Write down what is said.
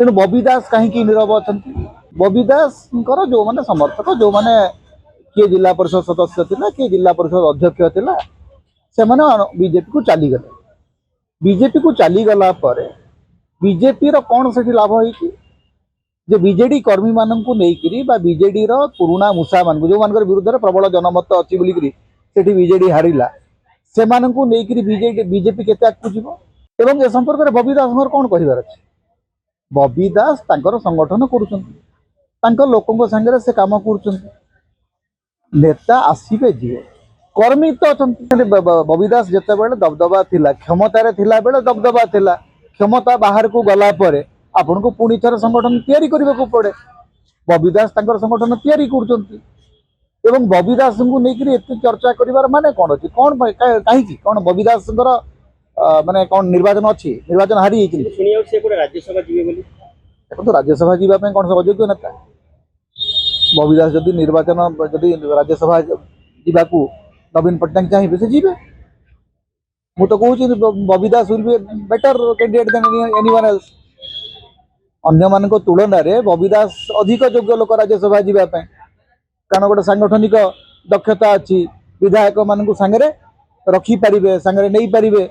तेणु बबी दास कहीं नीरव अच्छा बबी दास जो माने समर्थक जो माने किए जिला परिषद सदस्य थिला किए जिला परिषद अध्यक्ष थिला से माने बीजेपी को चलीगले बीजेपी को चलीगला पर बीजेपी रो कौन से लाभ होई जे बीजेडी कर्मी मानू नहीं बीजेडी पुराणा मूषा मान जो मान विरुद्ध में प्रबल जनमत अच्छी बोलिकी सेठी बीजेडी हारिला से बीजेपी केते आगू जीव एवं ए संपर्क में बबी दास कौन कहबार अच्छे बबी दास संगठन कर लोकों सांगे से कम कर नेता आसवे जी कर्मी तो अच्छा बबी दास जिते बड़े दबदबा थिला क्षमतार थिला बेले दबदबा थिला क्षमता बाहर को गला परे आपन को पुणी थर संगठन तैयारी करने को पड़े बबी दास संगठन तैयारी कर बबी दास को लेकर एत चर्चा कर माने कौन अच्छी कौन कहीं कौन बबी दास माने कौन निर्वाचन अच्छी निर्वाचन हारी राज्यसभा देखो राज्यसभा जावाई कौन सब अयोग्य नेता बबी दास जदि निर्वाचन जदि राज्यसभा जावाकू नवीन पट्टनायक चाहिए से जीवे मु तो कहूँ Babi Das will be better candidate than anyone else अन्य मान तुलन में बबी दास अधिक योग्य लोक राज्यसभा जावाई कारण गोटे सांगठनिक दक्षता अच्छी विधायक मान सांगे रखिपारे सांगे नहीं पारे